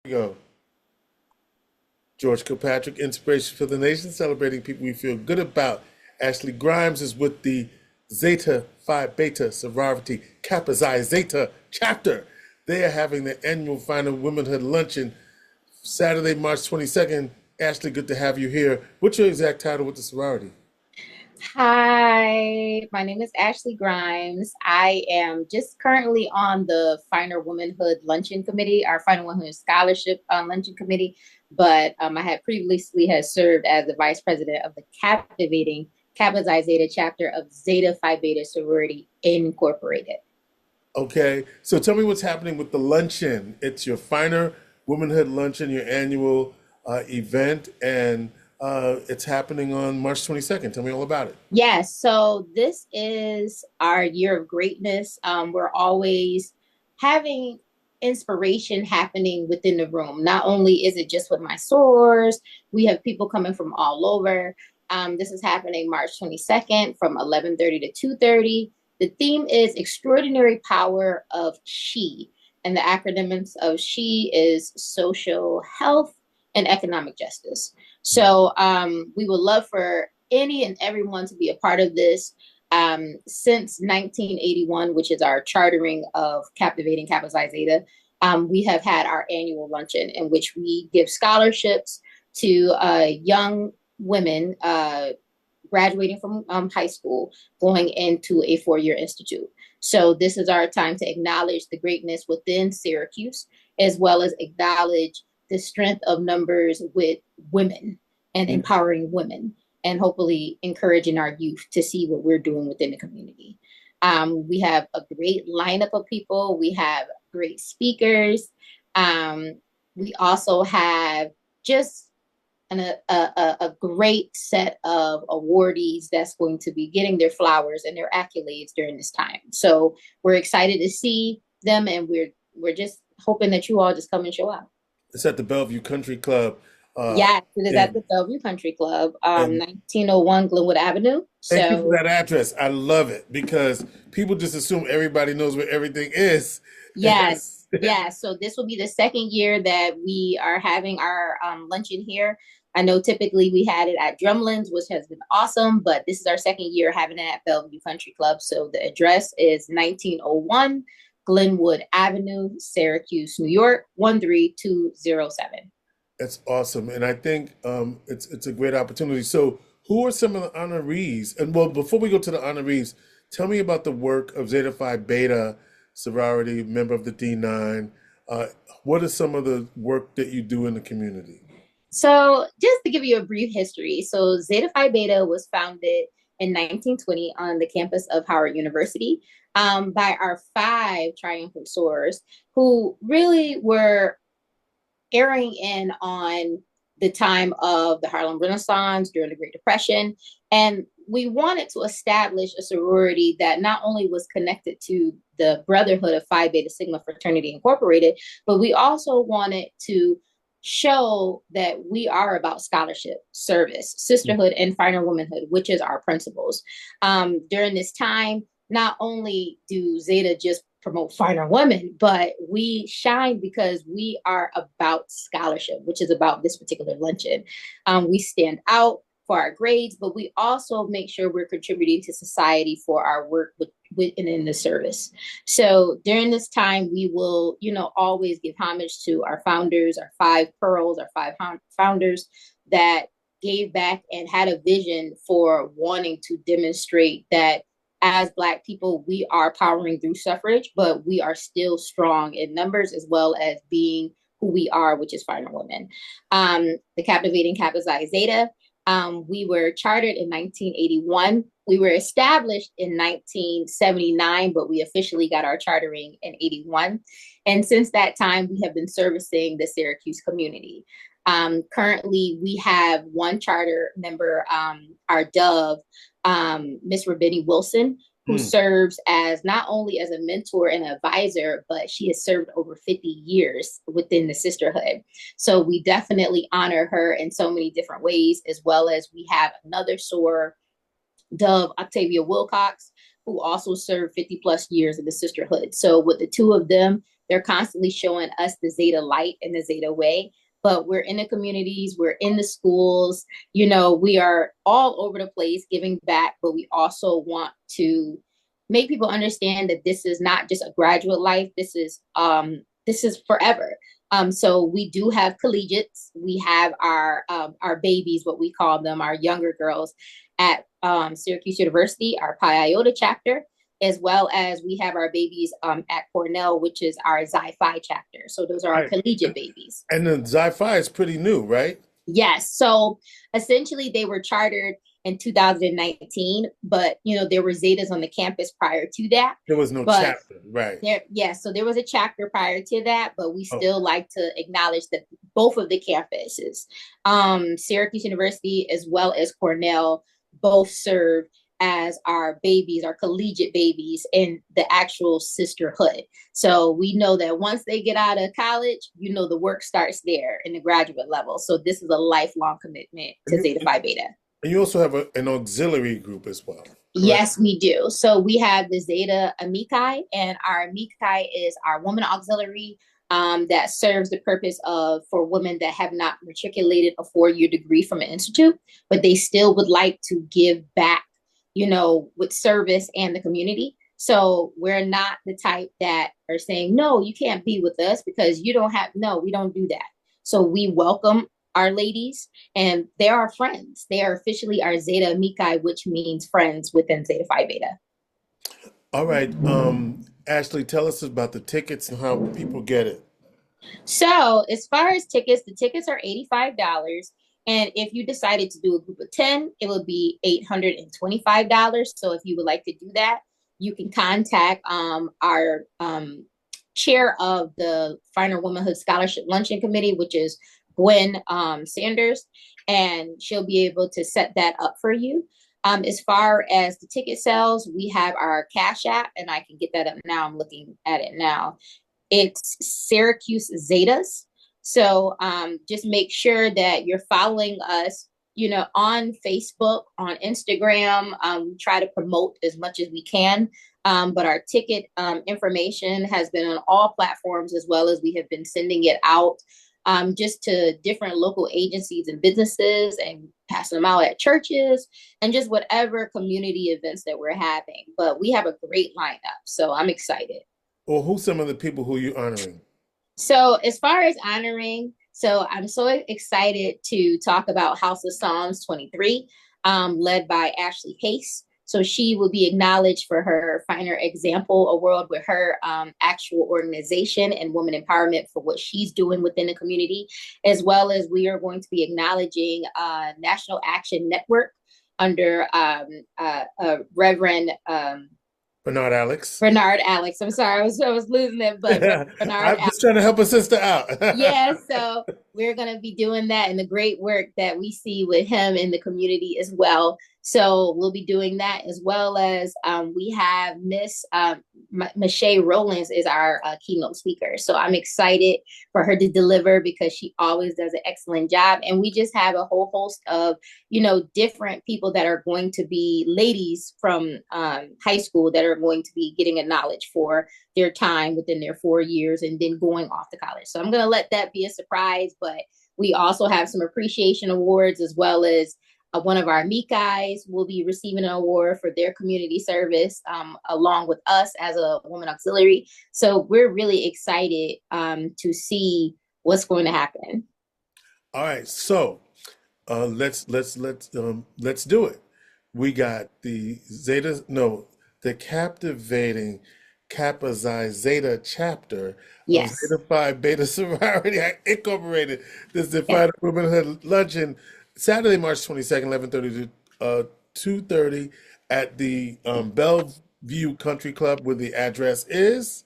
Go. George Kilpatrick Inspiration for the Nation, celebrating people we feel good about. Ashley Grimes is with the Zeta Phi Beta Sorority Kappa Xi Zeta chapter. They are having their annual final Womanhood Luncheon Saturday, March 22nd. Ashley, good to have you here. What's your exact title with the sorority? Hi, my name is Ashley Grimes. I am just currently on the Final Womanhood Luncheon Committee, our Final Womanhood Scholarship Luncheon Committee, but I had previously had served as the Vice President of the captivating Kappa Xi Zeta chapter of Zeta Phi Beta Sorority Incorporated. Okay, so tell me what's happening with the luncheon. It's your final Womanhood Luncheon, your annual event, and it's happening on March 22nd. Tell me all about it. Yes, so this is our year of greatness. We're always having inspiration happening within the room. Not only is it just with my sorors, we have people coming from all over. This is happening March 22nd from 11:30 to 2:30. The theme is Extraordinary Power of She, and the acronyms of She is social health and economic justice. So we would love for any and everyone to be a part of this. Since 1981, which is our chartering of Captivating Kappa Psi Zeta, we have had our annual luncheon in which we give scholarships to young women graduating from high school going into a four-year institute. So this is our time to acknowledge the greatness within Syracuse, as well as acknowledge the strength of numbers with women and empowering women, and hopefully encouraging our youth to see what we're doing within the community. We have a great lineup of people. We have great speakers. We also have just a great set of awardees that's going to be getting their flowers and their accolades during this time. So we're excited to see them, and we're just hoping that you all just come and show out. It's at the Bellevue Country Club. Yes, it is at And the Bellevue Country Club, and 1901 Glenwood Avenue. thank you for So that address. I love it because people just assume everybody knows where everything is. yes, yes. So this will be the second year that we are having our luncheon here. I know typically we had it at Drumlin's, which has been awesome, but this is our second year having it at Bellevue Country Club. So the address is 1901 Glenwood Avenue, Syracuse, New York, 13207. That's awesome, and I think it's a great opportunity. So, who are some of the honorees? And well, before we go to the honorees, tell me about the work of Zeta Phi Beta sorority, member of the D9. Uh, what is some of the work that you do in the community? So, just to give you a brief history, so Zeta Phi Beta was founded in 1920 on the campus of Howard University by our five triumphant sorors who really were airing in on the time of the Harlem Renaissance during the Great Depression. And we wanted to establish a sorority that not only was connected to the Brotherhood of Phi Beta Sigma Fraternity Incorporated, but we also wanted to show that we are about scholarship, service, sisterhood, and final womanhood, which is our principles. During this time, not only do Zeta just promote finer women, but we shine because we are about scholarship, which is about this particular luncheon. We stand out for our grades, but we also make sure we're contributing to society for our work with and in the service. So during this time, we will, always give homage to our founders, our five pearls, our five founders that gave back and had a vision for wanting to demonstrate that as Black people, we are powering through suffrage, but we are still strong in numbers as well as being who we are, which is final women. The Captivating Kappa Psi Zeta, we were chartered in 1981. We were established in 1979, but we officially got our chartering in 81. And since that time, we have been servicing the Syracuse community. Currently, we have one charter member, our Dove, Miss Rabini Wilson, who serves as not only as a mentor and advisor, but she has served over 50 years within the sisterhood. So we definitely honor her in so many different ways, as well as we have another soror, Dove Octavia Wilcox, who also served 50 plus years in the sisterhood. So with the two of them, they're constantly showing us the Zeta light and the Zeta way. But we're in the communities, we're in the schools, we are all over the place giving back, but we also want to make people understand that this is not just a graduate life. This is forever. So we do have collegiates. We have our babies, what we call them, our younger girls at Syracuse University, our Pi Iota chapter, as well as we have our babies at Cornell, which is our Xi Phi chapter. So those are our collegiate babies. And the Xi Phi is pretty new, right? Yes. So essentially they were chartered in 2019, but there were Zetas on the campus prior to that. There was no chapter, right? So there was a chapter prior to that, but we still like to acknowledge that both of the campuses, Syracuse University as well as Cornell, both serve as our babies, our collegiate babies in the actual sisterhood. So we know that once they get out of college, the work starts there in the graduate level. So this is a lifelong commitment to Zeta Phi Beta. And you also have an auxiliary group as well. Correct? Yes, we do. So we have the Zeta Amici, and our Amici is our woman auxiliary that serves the purpose for women that have not matriculated a 4-year degree from an institute, but they still would like to give back, with service and the community. So we're not the type that are saying, no, you can't be with us because we don't do that. So we welcome our ladies, and they are friends. They are officially our Zeta Amici, which means friends within Zeta Phi Beta. All right. Ashley, tell us about the tickets and how people get it. So as far as tickets, the tickets are $85. And if you decided to do a group of 10, it would be $825. So if you would like to do that, you can contact our chair of the Finer Womanhood Scholarship Luncheon Committee, which is Gwen Sanders, and she'll be able to set that up for you. As far as the ticket sales, we have our Cash App, and I can get that up now. I'm looking at it now. It's Syracuse Zetas. So just make sure that you're following us, on Facebook, on Instagram. We try to promote as much as we can. But our ticket information has been on all platforms, as well as we have been sending it out just to different local agencies and businesses, and passing them out at churches and just whatever community events that we're having. But we have a great lineup, so I'm excited. Well, who's some of the people who you're honoring? So as far as honoring, I'm so excited to talk about House of Psalms 23, led by Ashley Hayes. So she will be acknowledged for her Finer Example Award with her actual organization and woman empowerment for what she's doing within the community, as well as we are going to be acknowledging National Action Network under Reverend Bernard Alex. I'm sorry, I was losing it, but Bernard I'm just trying to help a sister out. Yeah, so we're going to be doing that, and the great work that we see with him in the community as well. So we'll be doing that, as well as we have Miss Mache Rollins is our keynote speaker. So I'm excited for her to deliver because she always does an excellent job. And we just have a whole host of, different people that are going to be ladies from high school that are going to be getting acknowledged for their time within their 4 years and then going off to college. So I'm going to let that be a surprise, but we also have some appreciation awards, as well as one of our Mikais will be receiving an award for their community service along with us as a woman auxiliary. So we're really excited to see what's going to happen. All right, so let's do it. We got the captivating Kappa Xi Zeta chapter of Zeta Phi Beta Sorority Incorporated. This is the Finer Womanhood Luncheon, Saturday, March 22nd, 11:30 to 2:30 at the Bellevue Country Club, where the address is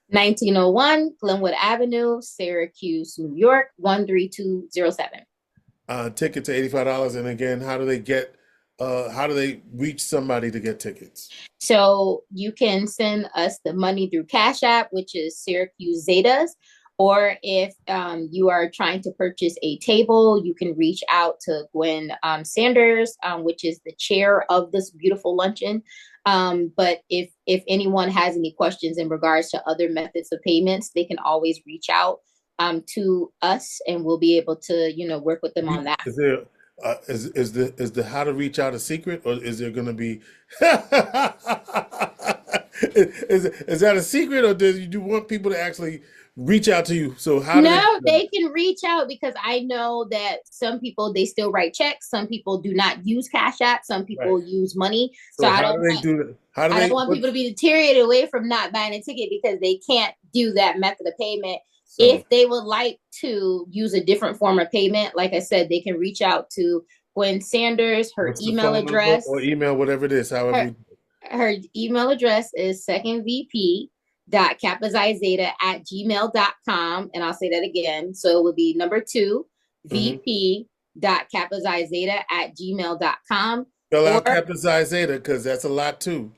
1901 Glenwood Avenue, Syracuse, New York, 13207. Tickets are $85. And again, how do they reach somebody to get tickets? So you can send us the money through Cash App, which is Syracuse Zetas. Or if you are trying to purchase a table, you can reach out to Gwen Sanders, which is the chair of this beautiful luncheon. But if anyone has any questions in regards to other methods of payments, they can always reach out to us, and we'll be able to, work with them on that. Is there is the how to reach out a secret, or is there going to be is that a secret, or do you want people to actually reach out to you? So how do No, they can reach out, because I know that some people, they still write checks. Some people do not use Cash App. Some people right? use money. So So how do they do that? How do I don't they want what people to be deteriorated away from not buying a ticket because they can't do that method of payment. so If they would like to use a different form of payment, like I said, they can reach out to Gwen Sanders. Her what's the email phone number address, or email, whatever it is, however her, her email address is secondvp.capizizeta@gmail.com. And I'll say that again. So it would be number 2, mm-hmm. vp.capizizeta@gmail.com. Spell Or, out Kappa Zeta, because that's a lot too.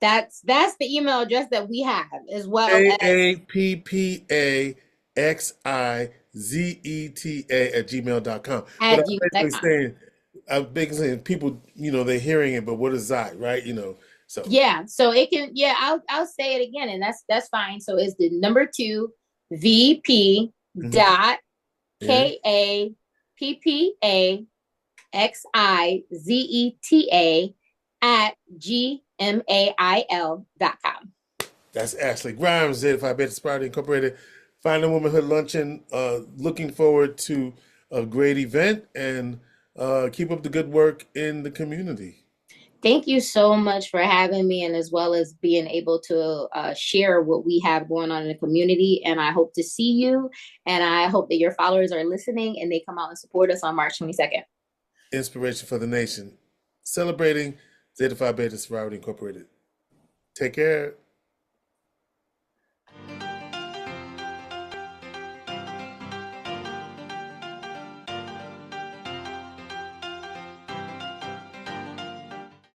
that's the email address that we have, as well as AAPPAXIZETA@gmail.com. But at gmail.com. I'm basically saying people, they're hearing it, but what is that, right? So Yeah, so it can, I'll say it again, and that's fine. So it's the number 2, VP mhm. dot Yeah, KAPPAXIZETA at gmail.com. that's Ashley Grimes, Zeta Phi Beta Sorority Incorporated. Finding Womanhood Luncheon. Looking forward to a great event, and keep up the good work in the community. Thank you so much for having me, and as well as being able to share what we have going on in the community. And I hope to see you, and I hope that your followers are listening and they come out and support us on March 22nd. Inspiration for the nation. Celebrating Zeta Phi Beta Sorority Incorporated. Take care.